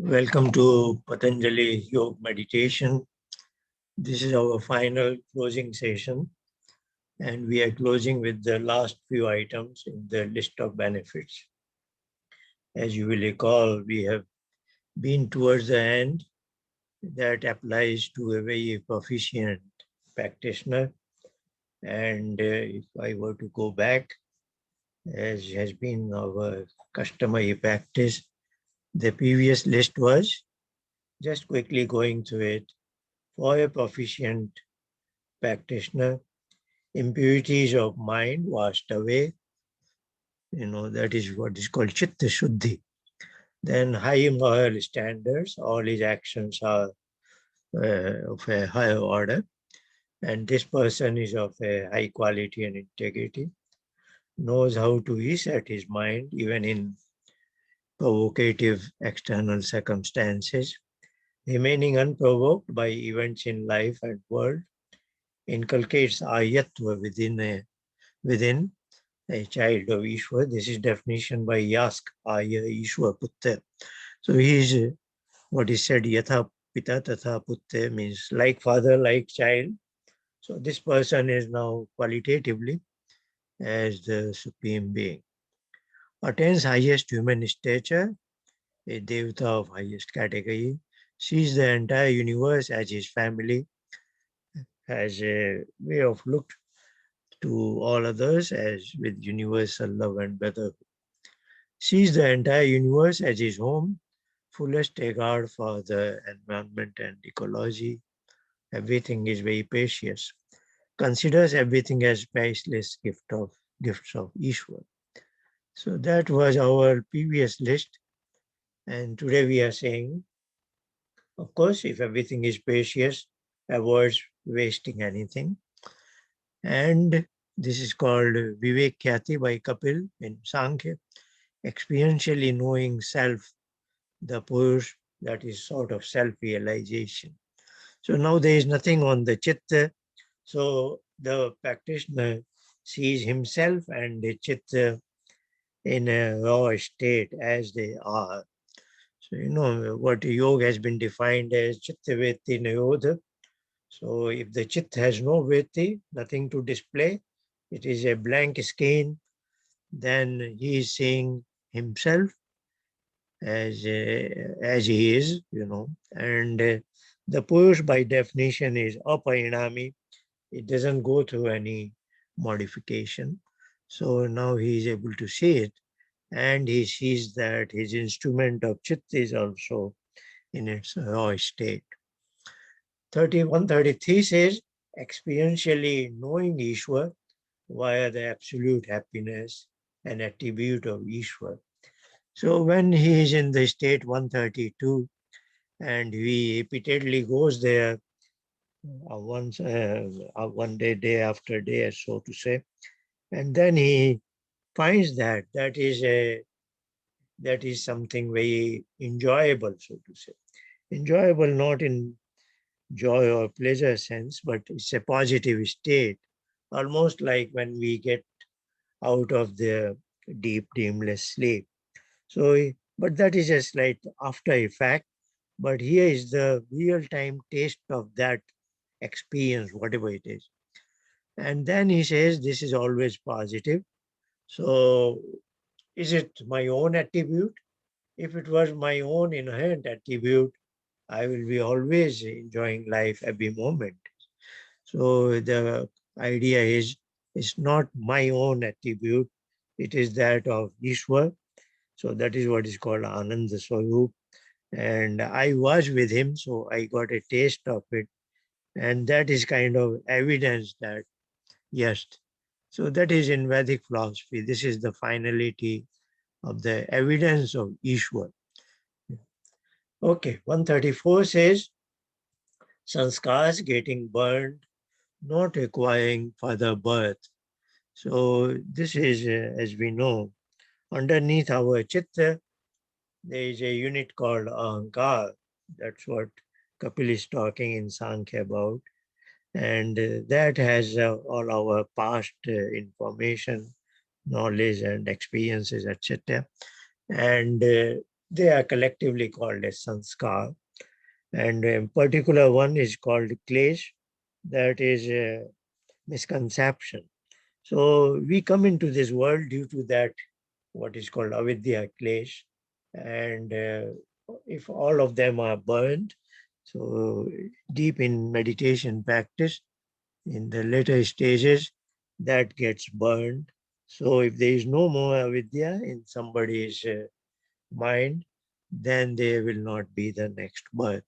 Welcome to Patanjali Yoga Meditation. This is our final closing session, and we are closing with the last few items in the list of benefits. As you will recall, we have been towards the end. That applies to a very proficient practitioner. And if I were to go back, as has been our customary practice, the previous list was just quickly going through it. For a proficient practitioner, impurities of mind washed away. That is what is called Chitta Shuddhi. Then high moral standards, all his actions are of a higher order. And this person is of a high quality and integrity, knows how to reset his mind even in provocative external circumstances, remaining unprovoked by events in life and world, inculcates ayatva within a child of Ishwar. This is definition by Yask, Aya Ishwar Putra. So he is what is said, Yatha Pita Tatha Putra, means like father, like child. So this person is now qualitatively as the supreme being. Attains highest human stature, a devata of highest category, sees the entire universe as his family, has a way of look to all others as with universal love and brotherhood, sees the entire universe as his home, fullest regard for the environment and ecology. Everything is very precious. Considers everything as priceless gifts of Ishwar. So that was our previous list. And today we are saying, of course, if everything is precious, avoids wasting anything. And this is called Vivek Khyati by Kapil in Sankhya. Experientially knowing self, the Purusa, that is sort of self-realization. So now there is nothing on the chitta. So the practitioner sees himself and the chitta in a raw state as they are. So what yoga has been defined as chitta vritti nirodha. So if the chitta has no vritti, nothing to display, it is a blank skin, then he is seeing himself as he is, and the Purush by definition is aparinami. It doesn't go through any modification. So now he is able to see it, and he sees that his instrument of chitta is also in its raw state. 133 says, experientially knowing Ishwar via the absolute happiness and attribute of Ishwar. So when he is in the state 132 and he repeatedly goes there one day after day, so to say, and then he finds that is something very enjoyable, so to say. Enjoyable not in joy or pleasure sense, but it's a positive state, almost like when we get out of the deep, dreamless sleep. So, but that is a slight after effect. But here is the real time taste of that experience, whatever it is. And then he says, this is always positive. So, is it my own attribute? If it was my own inherent attribute, I will be always enjoying life every moment. So, the idea is, it's not my own attribute, it is that of Ishwar. So, that is what is called Ananda Swarup. And I was with him, so I got a taste of it. And that is kind of evidence that, yes. So that is in Vedic philosophy. This is the finality of the evidence of Ishwar. Okay, 134 says, Sanskars getting burned, not requiring further birth. So this is, as we know, underneath our chitta, there is a unit called ahankar. That's what Kapil is talking in Sankhya about. And that has all our past information, knowledge and experiences, etc. And They are collectively called as Sanskar. And a particular one is called Klesh, that is a misconception. So we come into this world due to that, what is called avidya, Klesh. And if all of them are burned, so deep in meditation practice, in the later stages, that gets burned. So if there is no more avidya in somebody's mind, then there will not be the next birth.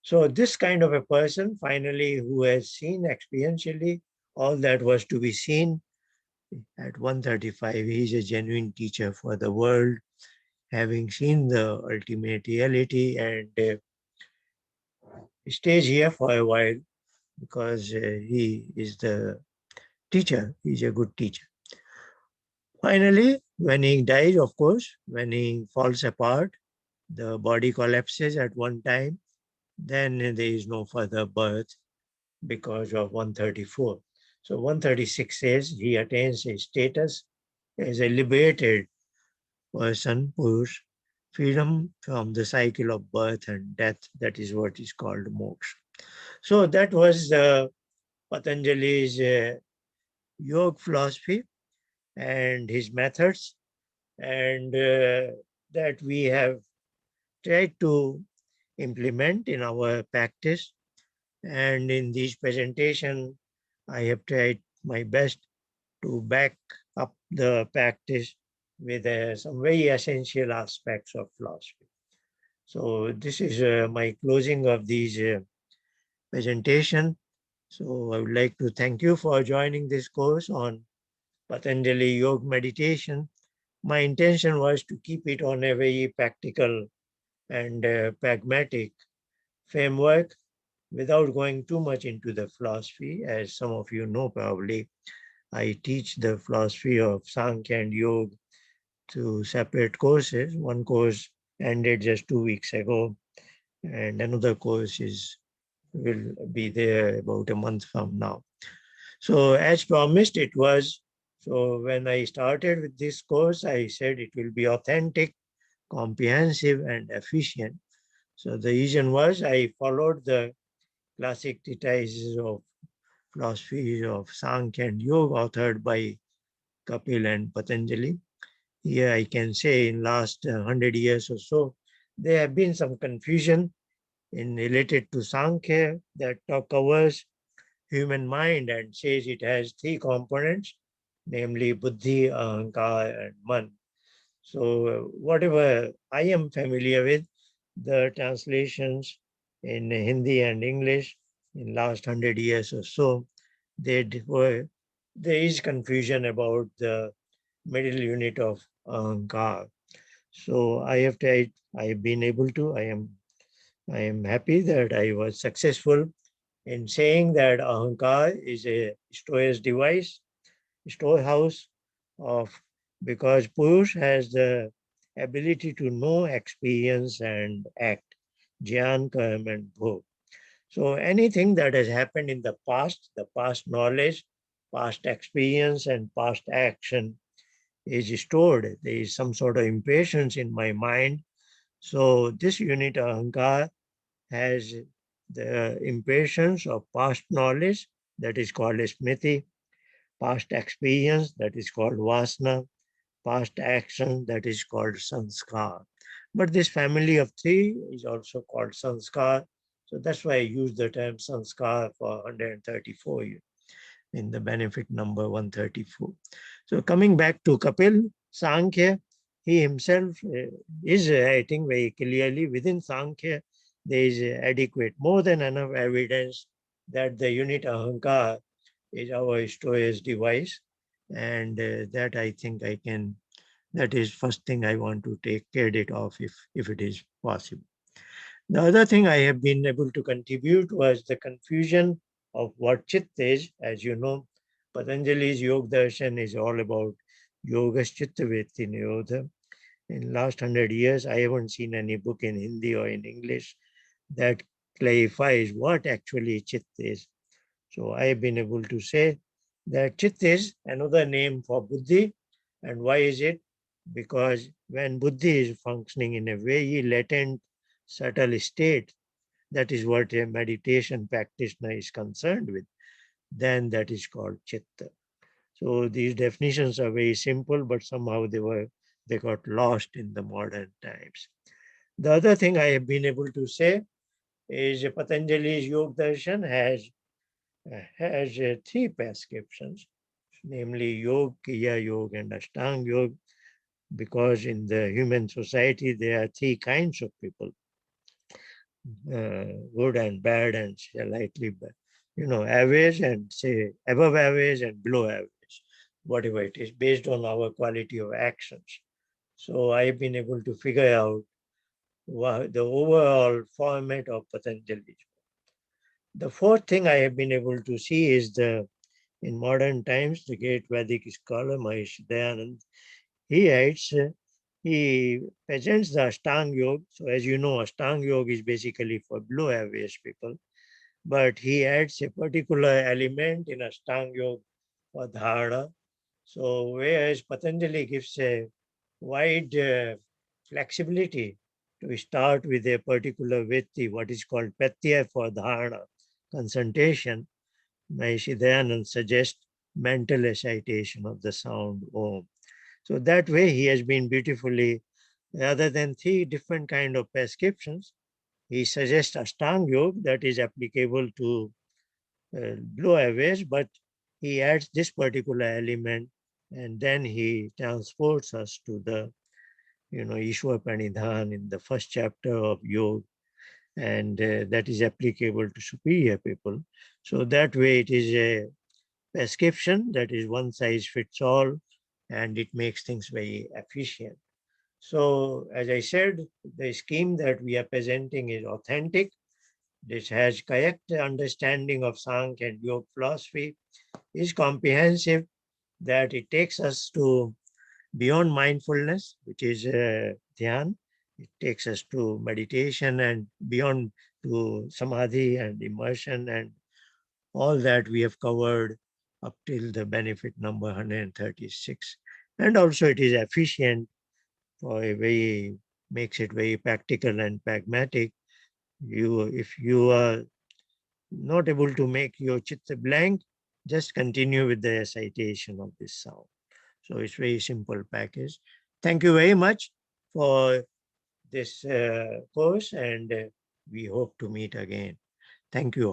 So this kind of a person, finally, who has seen experientially all that was to be seen at 135, he is a genuine teacher for the world, having seen the ultimate reality, and stays here for a while because he is the teacher. He's a good teacher. Finally, when he dies, of course, when he falls apart, the body collapses at one time, then there is no further birth because of 134. So 136 says he attains a status as a liberated person, Purusa, freedom from the cycle of birth and death. That is what is called Moksha. So that was Patanjali's yoga philosophy and his methods, and that we have tried to implement in our practice. And in this presentation, I have tried my best to back up the practice with some very essential aspects of philosophy. So this is my closing of these presentation. So I would like to thank you for joining this course on Patanjali Yoga Meditation. My intention was to keep it on a very practical and pragmatic framework without going too much into the philosophy. As some of you know, probably, I teach the philosophy of Samkhya and Yoga through separate courses. One course ended just 2 weeks ago, and another course will be there about a month from now. So as promised, it was. So when I started with this course, I said it will be authentic, comprehensive, and efficient. So the reason was I followed the classic treatises of philosophy of Sankhya and Yoga authored by Kapila and Patanjali. Here I can say in last 100 years or so, there have been some confusion in related to Sankhya that covers human mind and says it has three components, namely Buddhi, Ahankar, and Man. So whatever I am familiar with, the translations in Hindi and English in last 100 years or so, were, there is confusion about the middle unit of Ahankar. So I have tried, I have been able to, I am happy that I was successful in saying that Ahankar is a storage device, storehouse of, because Purush has the ability to know, experience, and act, Jnana, Karma, and Bhog. So anything that has happened in the past knowledge, past experience, and past action is stored. There is some sort of impatience in my mind. So this unit Ahankar has the impatience of past knowledge, that is called smriti, past experience, that is called vasana, past action, that is called sanskar. But this family of three is also called sanskar. So that's why I use the term sanskar for 134 in the benefit number 134. So coming back to Kapil, Sankhya, he himself is writing very clearly within Sankhya, there is adequate, more than enough evidence that the unit Ahankar is our storage device. And that I think I can, that is first thing I want to take credit of if it is possible. The other thing I have been able to contribute was the confusion of what chitta is. As you know, Patanjali's Yoga Darshan is all about Yogas Chitta Vritti Nirodha. In last 100 years, I haven't seen any book in Hindi or in English that clarifies what actually chitta is. So I have been able to say that chitta is another name for buddhi. And why is it? because when buddhi is functioning in a very latent, subtle state, that is what a meditation practitioner is concerned with, then that is called chitta. So these definitions are very simple, but somehow they got lost in the modern times. The other thing I have been able to say is Patanjali's Yoga Darshan has three prescriptions, namely Yoga, Kriya Yoga, and Ashtang Yoga, because in the human society there are three kinds of people, good and bad and slightly bad, average and say above average and below average, whatever it is, based on our quality of actions. So I've been able to figure out the overall format of Patanjali. The fourth thing I have been able to see is in modern times, the great Vedic scholar Mahesh Dayanand, he writes, he presents the Ashtang Yoga. So as you know, Ashtang Yoga is basically for below average people, but he adds a particular element in Ashtang Yoga for dharana. So whereas Patanjali gives a wide flexibility to start with a particular vritti, what is called pratyaya for dharana, concentration, Maharishi Dayanand suggests mental recitation of the sound Om. So that way he has been beautifully, rather than three different kind of prescriptions, he suggests Ashtang Yoga that is applicable to below average, but he adds this particular element and then he transports us to the, Ishwar Pranidhan in the first chapter of Yoga, and that is applicable to superior people. So that way it is a prescription that is one size fits all, and it makes things very efficient. So as I said, the scheme that we are presenting is authentic. This has correct understanding of Sankhya and Yoga philosophy, is comprehensive, that it takes us to beyond mindfulness, which is dhyan. It takes us to meditation and beyond to samadhi and immersion and all that we have covered up till the benefit number 136. And also it is efficient for a very, makes it very practical and pragmatic. If you are not able to make your chitta blank, just continue with the recitation of this sound. So it's very simple package. Thank you very much for this course, and we hope to meet again. Thank you all.